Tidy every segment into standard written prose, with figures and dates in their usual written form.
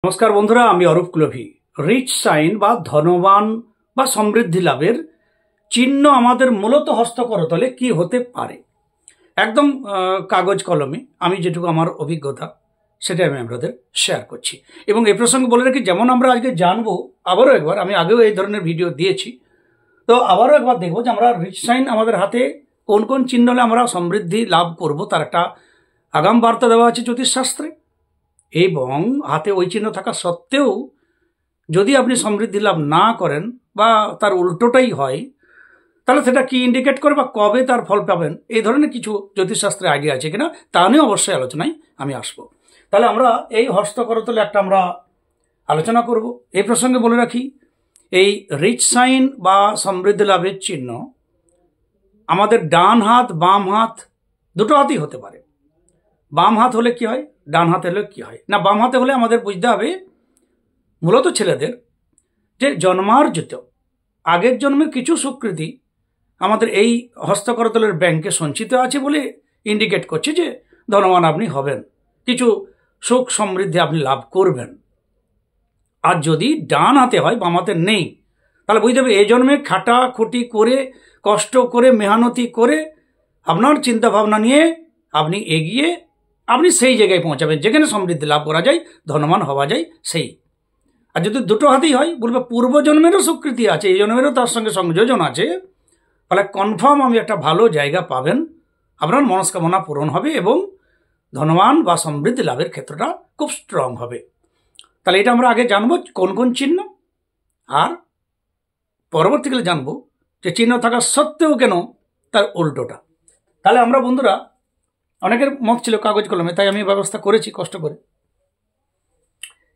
নমস্কার বন্ধুরা, আমি অরূপ কুলভি। রিচ সাইন বা ধনবান বা সমৃদ্ধি লাভের চিহ্ন আমাদের মূলত হস্তকরতলে কি হতে পারে, একদম কাগজ কলমে আমি যেটুকু আমার অভিজ্ঞতা সেটা আমি আপনাদের শেয়ার করছি। এবং এই প্রসঙ্গে বলে রাখি, যেমন আমরা আজকে জানবো, আবারও একবার, আমি আগেও এই ধরনের ভিডিও দিয়েছি, তো আবারও একবার দেখবো যে আমরা রিচ সাইন আমাদের হাতে কোন কোন চিহ্ন হলে আমরা সমৃদ্ধি লাভ করব, তার একটা আগাম বার্তা দেওয়া আছে জ্যোতিষশাস্ত্রে। এবং হাতে ওই চিহ্ন থাকা সত্ত্বেও যদি আপনি সমৃদ্ধি লাভ না করেন বা তার উল্টোটাই হয়, তাহলে সেটা কি ইন্ডিকেট করে বা কবে তার ফল পাবেন, এই ধরনের কিছু জ্যোতিষশাস্ত্রের আইডিয়া আছে কিনা তা নিয়ে অবশ্যই আলোচনায় আমি আসবো। তাহলে আমরা এই হস্তকরতলে একটা আমরা আলোচনা করব। এই প্রসঙ্গে বলে রাখি, এই রিচ সাইন বা সমৃদ্ধি লাভের চিহ্ন আমাদের ডান হাত বাম হাত দুটো হাতই হতে পারে। বাম হাত হলে কি হয়, ডান হাত হলে কি হয় না, বাম হাতে হলে আমাদের বুঝতে হবে মূলত ছেলেদের যে জন্মার্জিত আগের জন্মের কিছু স্বীকৃতি আমাদের এই হস্তকরতলের ব্যাংকে সঞ্চিত আছে বলে ইন্ডিকেট করছে যে ধনবান আপনি হবেন, কিছু সুখ সমৃদ্ধি আপনি লাভ করবেন। আর যদি ডান হাতে হয়, বাম হাতে নেই, তাহলে বুঝতে হবে এই জন্মে খাটাখুটি করে কষ্ট করে মেহনতি করে আপনার চিন্তা ভাবনা নিয়ে আপনি এগিয়ে আপনি সেই জায়গায় পৌঁছাবেন যেখানে সমৃদ্ধি লাভ করা যায়, ধনবান হওয়া যায় সেই। আর যদি দুটো হাতেই হয়, বলবে পূর্বজন্মেরও স্বীকৃতি আছে, এই জন্মেরও তার সঙ্গে সংযোজন আছে, তাহলে কনফার্ম আমি একটা ভালো জায়গা পাবেন, আপনার মনস্কামনা পূরণ হবে এবং ধনবান বা সমৃদ্ধি লাভের ক্ষেত্রটা খুব স্ট্রং হবে। তাহলে এটা আমরা আগে জানবো কোন কোন চিহ্ন, আর পরবর্তীকালে জানবো যে চিহ্ন থাকা সত্ত্বেও কেন তার উল্টোটা। তাহলে আমরা বন্ধুরা, অনেকের মত ছিল কাগজ কলমে, তাই আমি ব্যবস্থা করেছি কষ্ট করে।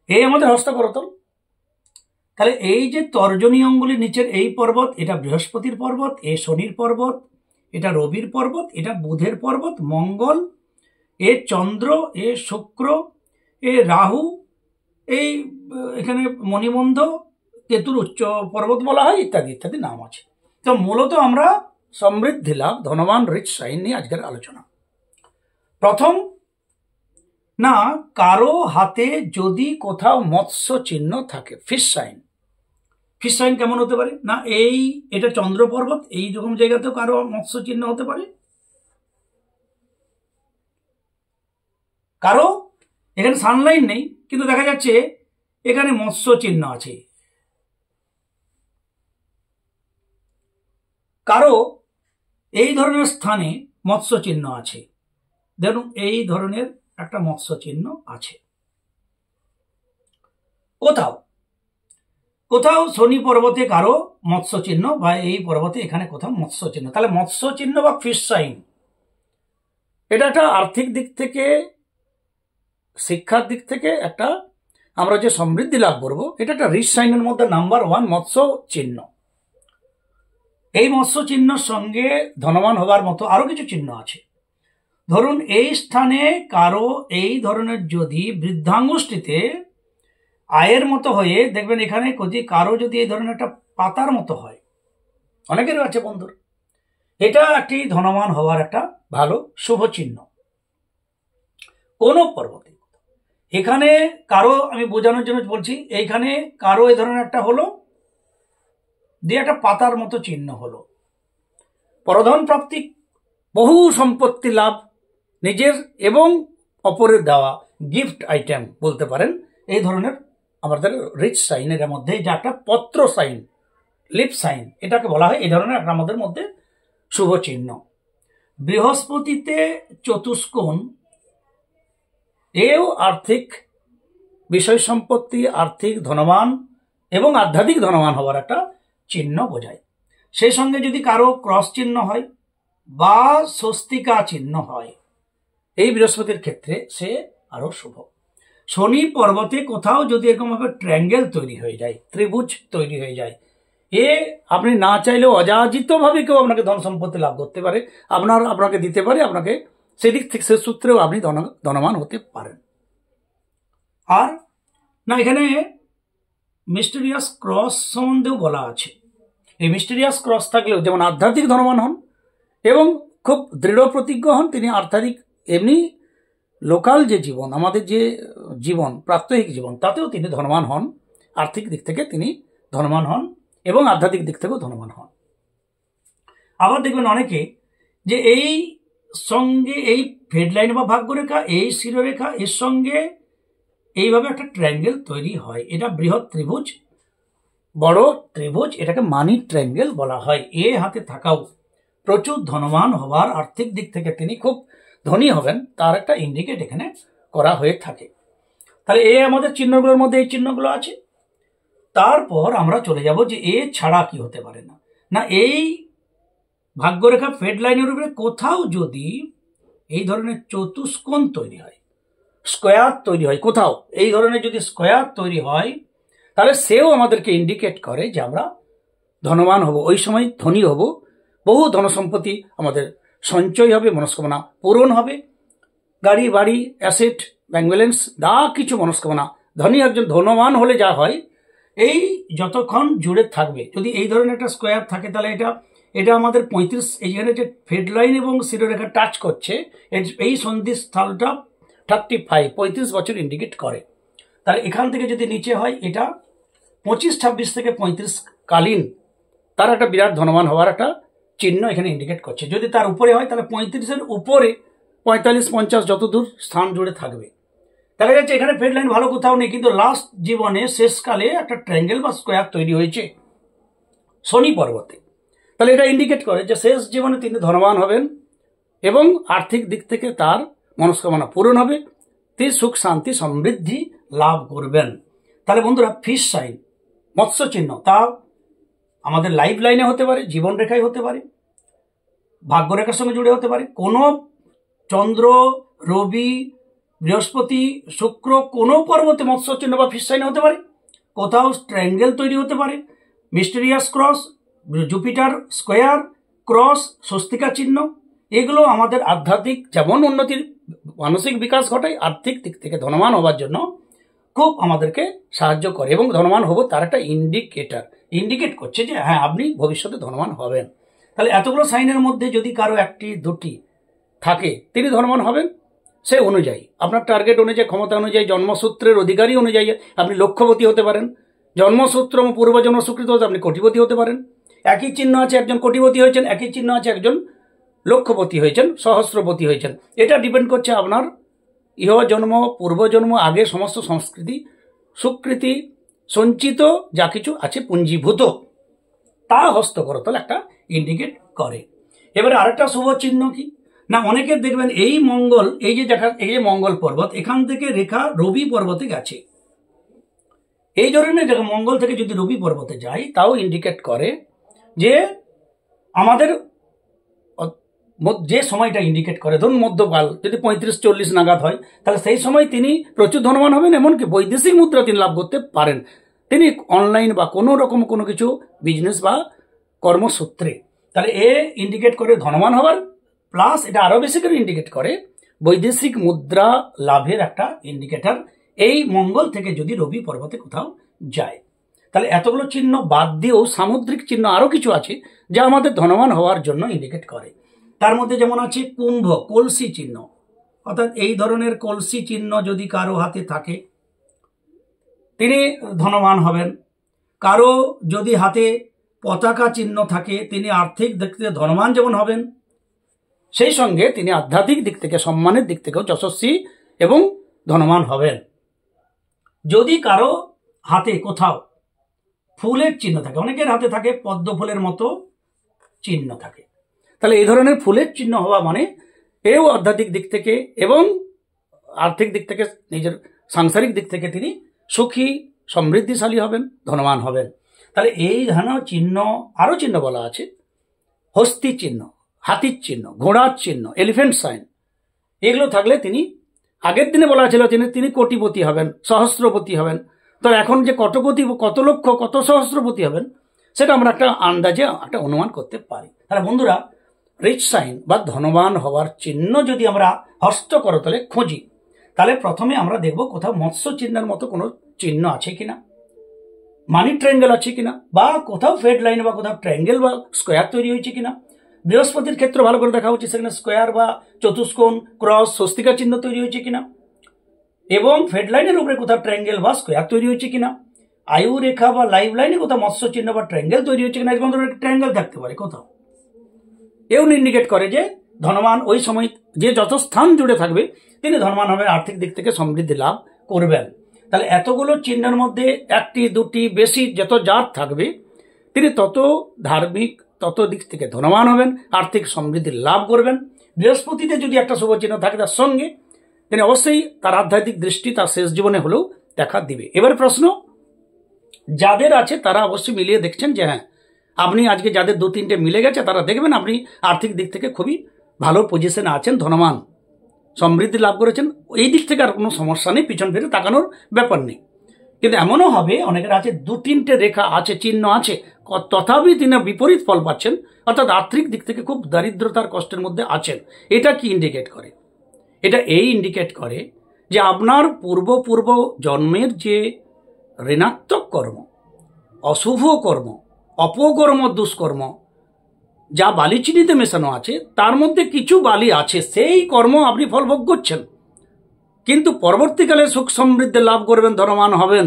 এই আমাদের হস্তকরতল। তাহলে এই যে তর্জনী অঙ্গুলির নিচের এই পর্বত, এটা বৃহস্পতির পর্বত, এ শনির পর্বত, এটা রবির পর্বত, এটা বুধের পর্বত, মঙ্গল, এ চন্দ্র, এ শুক্র, এ রাহু, এই এখানে মণিবন্ধ, কেতুর উচ্চ পর্বত বলা হয়, ইত্যাদি ইত্যাদি নাম আছে। তো মূলত আমরা সমৃদ্ধি লাভ, ধনবান, রিচ সাইন নিয়ে আজকের আলোচনা। প্রথম, না কারো হাতে যদি কোথাও মৎস্য চিহ্ন থাকে, ফিশ সাইন। ফিশ সাইন কেমন হতে পারে না, এটা চন্দ্র পর্বত, এই রকম জায়গাতেও কারো মৎস্য চিহ্ন হতে পারে। কারো এখানে সানলাইট নেই, কিন্তু দেখা যাচ্ছে এখানে মৎস্য চিহ্ন আছে। কারো এই ধরনের স্থানে মৎস্য চিহ্ন আছে, দেখুন এই ধরনের একটা মৎস্য চিহ্ন আছে। কোথাও কোথাও শনি পর্বতে কারো মৎস্য চিহ্ন, বা এই পর্বতে এখানে কোথাও মৎস্য চিহ্ন, তাহলে মৎস্য চিহ্ন বা ফিশ সাইন, এটা একটা আর্থিক দিক থেকে, শিক্ষার দিক থেকে একটা আমরা যে সমৃদ্ধি লাভ করবো, এটা একটা রিচ সাইনের মধ্যে নাম্বার 1 মৎস্য চিহ্ন। এই মৎস্য চিহ্নের সঙ্গে ধনবান হবার মতো আরো কিছু চিহ্ন আছে। ধরুন এই স্থানে কারো এই ধরনের যদি বৃদ্ধাঙ্গুষ্ঠিতে আয়ের মতো হয়ে, দেখবেন এখানে কারো যদি এই ধরনের একটা পাতার মতো হয়, অনেকেরও আছে বন্ধুর, এটা একটি ধনবান হওয়ার একটা ভালো শুভ চিহ্ন। কোন পর্বতে এখানে কারো, আমি বোঝানোর জন্য বলছি, এইখানে কারো এই ধরনের একটা হলো, দিয়ে একটা পাতার মতো চিহ্ন হলো, পরধন প্রাপ্তি, বহু সম্পত্তি লাভ, নিজের এবং অপরের দেওয়া গিফট আইটেম বলতে পারেন, এই ধরনের আমাদের রিচ সাইনের মধ্যে যে একটা পত্র সাইন, লিপ সাইন এটাকে বলা হয়, এই ধরনের একটা আমাদের মধ্যে শুভ চিহ্ন। বৃহস্পতিতে চতুষ্কোণ, এও আর্থিক বিষয় সম্পত্তি, আর্থিক ধনবান এবং আধ্যাত্মিক ধনবান হওয়ার একটা চিহ্ন বোঝায়। সেই সঙ্গে যদি কারো ক্রস চিহ্ন হয় বা স্বস্তিকা চিহ্ন হয়, এই বৃহস্পতির ক্ষেত্রে সে আরো শুভ। শনি পর্বতে কোথাও যদি এরকম ভাবে ট্রায়াঙ্গেল তৈরি হয়ে যায়, ত্রিভুজ তৈরি হয়ে যায়, আপনি না চাইলেও অযাচিত ভাবে কেউ আপনাকে ধন সম্পত্তি লাভ করতে পারে, আপনাকে দিতে পারে, আপনাকে সেদিক থেকে সে সূত্রেও আপনি ধনবান হতে পারেন। আর না, এখানে মিস্টেরিয়াস ক্রস সম্বন্ধেও বলা আছে। এই মিস্টেরিয়াস ক্রস থাকলেও যেমন আধ্যাত্মিক ধনবান হন এবং খুব দৃঢ় প্রতিজ্ঞ হন, তিনি আধ্যাত্মিক এমনি লোকাল যে জীবন, আমাদের যে জীবন, প্রাত্যহিক জীবন, তাতেও তিনি ধনবান হন। আর্থিক দিক থেকে তিনি ধনবান হন এবং আধ্যাত্মিক দিক থেকেও ধনবান হন। আবার দেখবেন অনেকে যে এই সঙ্গে এই হেডলাইন বা ভাগ্যরেখা, এই শিরোরেখা, এর সঙ্গে এইভাবে একটা ট্রায়াঙ্গেল তৈরি হয়। এটা বৃহৎ ত্রিভুজ, বড় ত্রিভুজ, এটাকে মানি ট্রায়াঙ্গেল বলা হয়। এ হাতে থাকাও প্রচুর ধনবান হবার, আর্থিক দিক থেকে তিনি খুব ধনী হবেন, তার একটা ইন্ডিকেট এখানে করা হয়ে থাকে। তাহলে এ আমাদের চিহ্নগুলোর মধ্যে এই চিহ্নগুলো আছে। তারপর আমরা চলে যাব যে এ ছাড়া কি হতে পারে না, না এই ভাগ্যরেখা ফেড লাইনের উপরে কোথাও যদি এই ধরনের চতুষ্কোণ তৈরি হয়, স্কোয়ার তৈরি হয়, কোথাও এই ধরনের যদি স্কোয়ার তৈরি হয়, তাহলে সেও আমাদেরকে ইন্ডিকেট করে যে আমরা ধনবান হব, ওই সময় ধনী হব, বহু ধনসম্পত্তি আমাদের সঞ্চয় হবে, মনস্কামনা পূরণ হবে, গাড়ি বাড়ি অ্যাসেট ব্যাংক ব্যালেন্স যা কিছু মনস্কামনা, ধনী একজন ধনবান হলে যা হয়, এই যতক্ষণ জুড়ে থাকবে, যদি এই ধরনের একটা স্কোয়ার থাকে, তাহলে এটা আমাদের 35, এইখানে যে ফেড লাইন এবং শিরোরেখা টাচ করছে, এই সন্ধিস্থলটা 35 বছর ইন্ডিকেট করে। তাহলে এখান থেকে যদি নিচে হয়, এটা 25-26 থেকে 35 কালীন তার একটা বিরাট ধনবান হওয়ার একটা চিহ্ন এখানে ইন্ডিকেট করছে। যদি তার উপরে হয়, তাহলে 35-এর উপরে 45-50 যত দূর স্থান জুড়ে থাকবে। দেখা যাচ্ছে এখানে ফেড লাইন ভালো কোথাও নেই, কিন্তু লাস্ট জীবনে শেষকালে একটা ট্রায়াঙ্গেল বা স্কোয়ার তৈরি হয়েছে শনি পর্বতে। তাহলে এটা ইন্ডিকেট করে যে শেষ জীবনে তিনি ধনবান হবেন এবং আর্থিক দিক থেকে তার মনস্কামনা পূরণ হবে, তিনি সুখ শান্তি সমৃদ্ধি লাভ করবেন। তাহলে বন্ধুরা, ফিশ সাইন, মৎস্য চিহ্ন, তা আমাদের লাইফ লাইনে হতে পারে, জীবন রেখায় হতে পারে, ভাগ্যরেখার সঙ্গে জুড়ে হতে পারে, কোনো চন্দ্র, রবি, বৃহস্পতি, শুক্র, কোনো পর্বতে মৎস্য চিহ্ন বা ফিশ সাইনে হতে পারে, কোথাও ট্রায়াঙ্গেল তৈরি হতে পারে, mysterious cross, Jupiter square, cross, Swastika চিহ্ন, এগুলো আমাদের আধ্যাত্মিক যেমন উন্নতির মানসিক বিকাশ ঘটায়, আর্থিক দিক থেকে ধনবান হওয়ার জন্য খুব আমাদেরকে সাহায্য করে এবং ধনবান হব তার একটা ইন্ডিকেট করছে যে হ্যাঁ, আপনি ভবিষ্যতে ধনবান হবেন। তাহলে এতগুলো সাইনের মধ্যে যদি কারো একটি দুটি থাকে, তিনি ধনবান হবেন। সে অনুযায়ী আপনার টার্গেট অনুযায়ী, ক্ষমতা অনুযায়ী, জন্মসূত্রের অধিকারী অনুযায়ী আপনি লক্ষ্যপতি হতে পারেন। জন্মসূত্র পূর্বজন্ম স্বীকৃত হতে আপনি কোটিপতি হতে পারেন। একই চিহ্ন আছে, একজন কোটিপতি হয়েছেন, একই চিহ্ন আছে, একজন লক্ষপতি হয়েছেন, সহস্রপতি হয়েছেন। এটা ডিপেন্ড করছে আপনার ইহজন্ম, পূর্বজন্ম, আগে সমস্ত সংস্কৃতি, সুকৃতি, সঞ্চিত যা কিছু আছে পুঞ্জীভূত, তা হস্তকরতল একটা ইন্ডিকেট করে। এবারে আরেকটা শুভ চিহ্ন কি না, অনেকের দেখবেন এই মঙ্গল, এই যে মঙ্গল পর্বত, এখান থেকে রেখা রবি পর্বতে গেছে। এই ধরনের জায়গা মঙ্গল থেকে যদি রবি পর্বতে যায়, তাও ইন্ডিকেট করে যে আমাদের যে সময়টা ইন্ডিকেট করে, ধরুন মধ্যকাল যদি 35-40 নাগাদ হয়, তাহলে সেই সময় তিনি প্রচুর ধনবান হবেন, এমনকি বৈদেশিক মুদ্রা তিনি লাভ করতে পারেন। তিনি অনলাইন বা কোনো রকম কোনো কিছু বিজনেস বা কর্মসূত্রে, তাহলে এ ইন্ডিকেট করে ধনবান হবার, প্লাস এটা আরো বেশি করে ইন্ডিকেট করে বৈদেশিক মুদ্রা লাভের একটা ইন্ডিকেটর, এই মঙ্গল থেকে যদি রবি পর্বতে কোথাও যায়। তাহলে এতগুলো চিহ্ন বাদ দিয়েও সামুদ্রিক চিহ্ন আরো কিছু আছে যা আমাদের ধনবান হওয়ার জন্য ইন্ডিকেট করে। তার মধ্যে যেমন আছে কুম্ভ, কলসি চিহ্ন, অর্থাৎ এই ধরনের কলসি চিহ্ন যদি কারো হাতে থাকে, তিনি ধনবান হবেন। কারো যদি হাতে পতাকা চিহ্ন থাকে, তিনি আর্থিক দিক থেকে ধনবান যেমন হবেন, সেই সঙ্গে তিনি আধ্যাত্মিক দিক থেকে, সম্মানের দিক থেকেও যশস্বী এবং ধনবান হবেন। যদি কারো হাতে কোথাও ফুলের চিহ্ন থাকে, অনেকের হাতে থাকে পদ্ম ফুলের মতো চিহ্ন থাকে, তাহলে এই ধরনের ফুলের চিহ্ন হওয়া মানে এও আধ্যাত্মিক দিক থেকে এবং আর্থিক দিক থেকে, নিজের সাংসারিক দিক থেকে তিনি সুখী, সমৃদ্ধিশালী হবেন, ধনবান হবেন। তাহলে এই ধরনের চিহ্ন, আরো চিহ্ন বলা আছে, হস্তি চিহ্ন, হাতির চিহ্ন, ঘোড়ার চিহ্ন, এলিফ্যান্ট সাইন, এগুলো থাকলে তিনি, আগের দিনে বলা ছিল তিনি কোটিপতি হবেন, সহস্রপতি হবেন। তো এখন যে কত কোটি, কত লক্ষ, কত সহস্রপতি হবেন, সেটা আমরা একটা আন্দাজে একটা অনুমান করতে পারি। তাহলে বন্ধুরা, রিচ সাইন বা ধনবান হওয়ার চিহ্ন যদি আমরা হস্তকরতলে খুঁজি, তাহলে প্রথমে আমরা দেখব কোথাও মৎস্য চিহ্নের মতো কোনো চিহ্ন আছে কিনা, মানি ট্রায়াঙ্গেল আছে কিনা, বা কোথাও ফেড লাইন বা কোথাও ট্রায়াঙ্গেল বা স্কোয়ার তৈরি হয়েছে কিনা, বৃহস্পতির ক্ষেত্রে ভালো করে দেখা উচিত, সেখানে স্কোয়ার বা চতুষ্কোণ, ক্রস, স্বস্তিকা চিহ্ন তৈরি হয়েছে কিনা, এবং ফেড লাইনের উপরে কোথাও ট্রায়াঙ্গেল বা স্কোয়ার তৈরি হয়েছে কিনা, আয়ু রেখা বা লাইভ লাইনে কোথাও মৎস্য চিহ্ন বা ট্রায়াঙ্গেল তৈরি হচ্ছে কিনা, এরকম ধরনের ট্রায়াঙ্গেল থাকতে পারে কোথাও। এও ইন্ডিকেট করে যে ধনবান ওই সময় যে যত স্থান জুড়ে থাকবে তিনি ধনবান হবে, আর্থিক দিক থেকে সমৃদ্ধি লাভ করবেন। তাহলে এতগুলো চিহ্নের মধ্যে একটি দুটি বেশি যত জাত থাকবে তিনি তত ধার্মিক, তত দিক থেকে ধনবান হবেন, আর্থিক সমৃদ্ধি লাভ করবেন। বৃহস্পতিতে যদি একটা শুভ চিহ্ন থাকে তার সঙ্গে তিনি অবশ্যই তার আধ্যাত্মিক দৃষ্টি তার শেষ জীবনে হলেও দেখা দিবে। এবার প্রশ্ন যাদের আছে তারা অবশ্যই মিলিয়ে দেখছেন যে হ্যাঁ, আপনি আজকে যাদের দু তিনটে মিলে গেছে তারা দেখবেন আপনি আর্থিক দিক থেকে খুবই ভালো পজিশনে আছেন, ধনবান, সমৃদ্ধি লাভ করেছেন। এই দিক থেকে আর কোনো সমস্যা নেই, পিছন ফিরে তাকানোর ব্যাপার নেই। কিন্তু এমনও হবে অনেকের আছে দু তিনটে রেখা আছে, চিহ্ন আছে, তথাপি তিনি বিপরীত ফল পাচ্ছেন, অর্থাৎ আর্থিক দিক থেকে খুব দারিদ্রতার কষ্টের মধ্যে আছেন। এটা কি ইন্ডিকেট করে? এটা এই ইন্ডিকেট করে যে আপনার পূর্ব জন্মের যে ঋণাত্মক কর্ম, অশুভ কর্ম, অপকর্ম, দুষ্কর্ম যা বালিচিনিতে মেশানো আছে তার মধ্যে কিছু বালি আছে, সেই কর্ম আপনি ফল ভোগ করছেন, কিন্তু পরবর্তীকালে সুখ সমৃদ্ধি লাভ করবেন, ধনবান হবেন,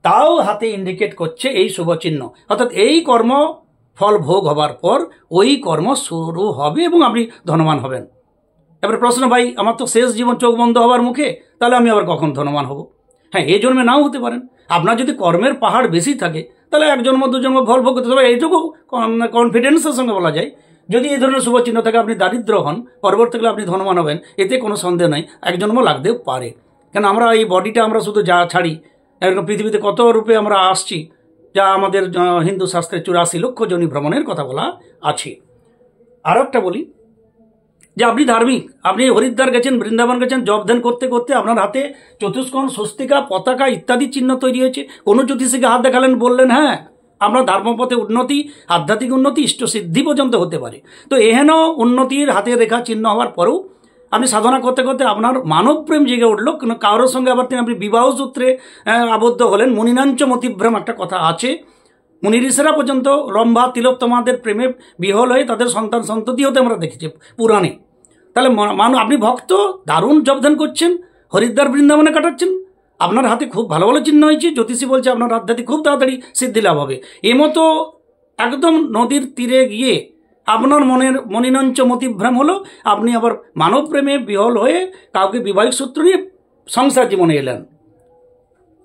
তাও হাতে ইন্ডিকেট করছে এই শুভ চিহ্ন। অর্থাৎ এই কর্ম ফল ভোগ হবার পর ওই কর্ম শুরু হবে এবং আপনি ধনবান হবেন। এবার প্রশ্ন, ভাই আমার তো শেষ জীবন চোখ বন্ধ হবার মুখে, তাহলে আমি আবার কখন ধনবান হব? হ্যাঁ, এই জন্মে নাও হতে পারেন। আপনার যদি কর্মের পাহাড় বেশি থাকে তাহলে এক জন্ম দু জন্ম ফল ভোগ করতে হবে, এইটুকু কনফিডেন্সের সঙ্গে বলা যায়। যদি এই ধরনের শুভ চিহ্ন থাকে আপনি দারিদ্র হন, পরবর্তীকালে আপনি ধনবান হবেন, এতে কোনো সন্দেহ নাই, এক জন্ম লাগতেও পারে। কেন আমরা এই বডিটা আমরা শুধু যা ছাড়ি, এরকম পৃথিবীতে কত রূপে আমরা আসছি, যা আমাদের হিন্দু শাস্ত্রে 84 লক্ষ জনি ভ্রমণের কথা বলা আছে। আরও একটা বলি যে আপনি ধার্মিক, আপনি হরিদ্বার গেছেন, বৃন্দাবন গেছেন, জপ ধ্যান করতে করতে আপনার হাতে চতুষ্কোণ, স্বস্তিকা, পতাকা ইত্যাদি চিহ্ন তৈরি হয়েছে। কোনো জ্যোতিষীকে হাত দেখালেন, বললেন হ্যাঁ আপনার ধর্মপথে উন্নতি, আধ্যাত্মিক উন্নতি, ইষ্টসিদ্ধি পর্যন্ত হতে পারে। তো এহেন উন্নতির হাতে রেখা চিহ্ন হওয়ার পরেও আপনি সাধনা করতে করতে আপনার মানব প্রেম জেগে উঠলো, কিন্তু কারোর সঙ্গে আবার আপনি বিবাহ সূত্রে আবদ্ধ হলেন। মুনিনাঞ্চ মতিভ্রম একটা কথা আছে, মুনি ঋষিরা পর্যন্ত রম্ভা তিলোত্তমাদের প্রেমে বিহল হয়ে তাদের সন্তান সন্ততি হতে আমরা দেখেছি পুরাণে। তাহলে আপনি ভক্ত, দারুণ জপধ্যান করছেন, হরিদ্বার বৃন্দাবনে কাটাচ্ছেন, আপনার হাতে খুব ভালো ভালো চিহ্ন হয়েছে, জ্যোতিষী বলছে আপনার আধ্যাত্মিক খুব তাড়াতাড়ি সিদ্ধি লাভ হবে। মতো একদম নদীর তীরে গিয়ে আপনার মনের মনিনঞ্চ মতিভ্রম হলো, আপনি আবার মানব প্রেমে বিহল হয়ে কাউকে বিবাহিক সূত্র নিয়ে সংসার জীবনে এলেন।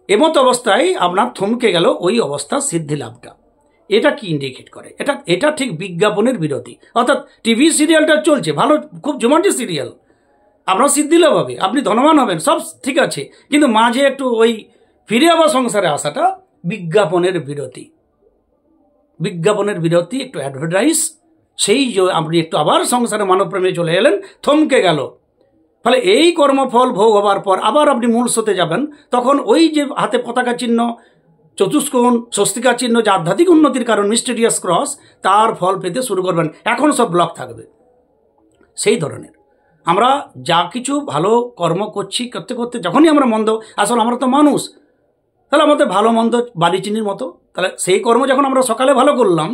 এমতো অবস্থায় আপনার থমকে গেল ওই অবস্থা সিদ্ধি লাভটা। এটা কি ইন্ডিকেট করে? এটা ঠিক বিজ্ঞাপনের বিরোধী। অর্থাৎ টিভি সিরিয়ালটা চলছে ভালো, খুব জমাটি সিরিয়াল, আপনার সিদ্ধি লাভ হবে, আপনি ধনবান হবেন, সব ঠিক আছে, কিন্তু মাঝে একটু ওই ফিরে আবার সংসারে আসাটা বিজ্ঞাপনের বিরোধী। বিজ্ঞাপনের বিরোধী একটু অ্যাডভার্টাইজ, সেই যে আপনি একটু আবার সংসারে মানবপ্রেমে চলে এলেন, থমকে গেল। ফলে এই কর্মফল ভোগ হবার পর আবার আপনি মূল স্রোতে যাবেন, তখন ওই যে হাতে পতাকা চিহ্ন, চতুষ্কোণ, স্বস্তিকা চিহ্ন, যে আধ্যাত্মিক উন্নতির কারণ মিস্টেরিয়াস ক্রস, তার ফল পেতে শুরু করবেন। এখন সব ব্লক থাকবে। সেই ধরনের আমরা যা কিছু ভালো কর্ম করতে করতে যখনই আমরা মন্দ, আসলে আমরা তো মানুষ, তাহলে আমাদের ভালো মন্দ বালিচিনির মতো, তাহলে সেই কর্ম যখন আমরা সকালে ভালো করলাম,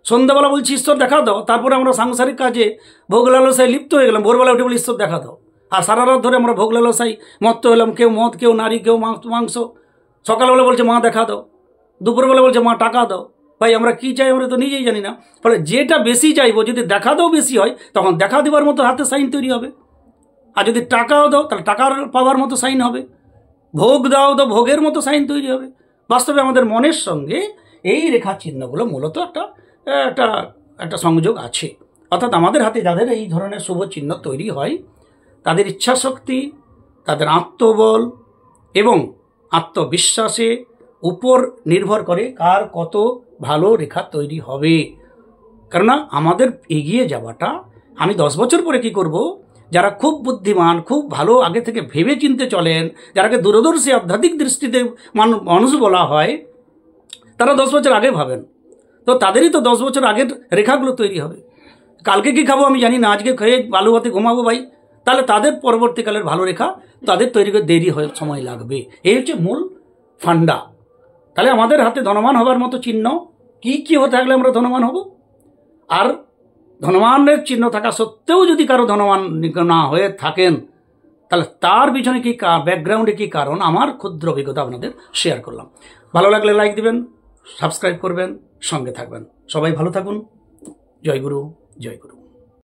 সন্ধ্যাবেলা বলছি ঈশ্বর দেখা দাও, তারপরে আমরা সাংসারিক কাজে ভোগ লালসায় লিপ্ত হয়ে গেলাম, ভোরবেলা উঠে বলি ঈশ্বর দেখা দাও, আর সারা রাত ধরে আমরা ভোগ লালসায় মত্ত হলাম, কেউ মদ, কেউ নারী, কেউ মাংস। সকালবেলা বলছে মা দেখা দাও, দুপুরবেলা বলছে মা টাকা দাও। ভাই আমরা কি চাই আমরা তো নিজেই জানি না। ফলে যেটা বেশি চাইবো, যদি দেখা দাও বেশি হয় তখন দেখা দেওয়ার মতো হাতে সাইন তৈরি হবে, আর যদি টাকাও দাও তাহলে টাকার পাওয়ার মতো সাইন হবে, ভোগ দাও তো ভোগের মতো সাইন তৈরি হবে। বাস্তবে আমাদের মনের সঙ্গে এই রেখা চিহ্নগুলো মূলত একটা সংযোগ আছে। অর্থাৎ আমাদের হাতে যাদের এই ধরনের শুভ চিহ্ন তৈরি হয় তাদের ইচ্ছাশক্তি, তাদের আত্মবল এবং আত্মবিশ্বাসে উপর নির্ভর করে কার কত ভালো রেখা তৈরি হবে। কেননা আমাদের এগিয়ে যাওয়াটা, আমি 10 বছর পরে কি করব, যারা খুব বুদ্ধিমান, খুব ভালো আগে থেকে ভেবে চিনতে চলেন, যারাকে দূরদর্শী আধ্যাত্মিক দৃষ্টিতে মানুষ বলা হয়, তারা 10 বছর আগে ভাবেন, তো তাদেরই তো 10 বছর আগের রেখাগুলো তৈরি হবে। কালকে কি খাবো আমি জানি না, আজকে খেয়ে বালু ভাতে ঘুমাবো ভাই, তাহলে তাদের পরবর্তীকালের ভালো রেখা তাদের তৈরি করে দেরি হয়ে সময় লাগবে। এই হচ্ছে মূল ফান্ডা। তাহলে আমাদের হাতে ধনবান হবার মতো চিহ্ন কি কি হতে থাকলে আমরা ধনবান হব, আর ধনবানের চিহ্ন থাকা সত্ত্বেও যদি কারো ধনবান না হয়ে থাকেন, তাহলে তার পিছনে কি ব্যাকগ্রাউন্ডে কি কারণ, আমার ক্ষুদ্র অভিজ্ঞতা আপনাদের শেয়ার করলাম। ভালো লাগলে লাইক দিবেন, সাবস্ক্রাইব করবেন, সঙ্গে থাকবেন। সবাই ভালো থাকুন। জয় গুরু, জয় গুরু।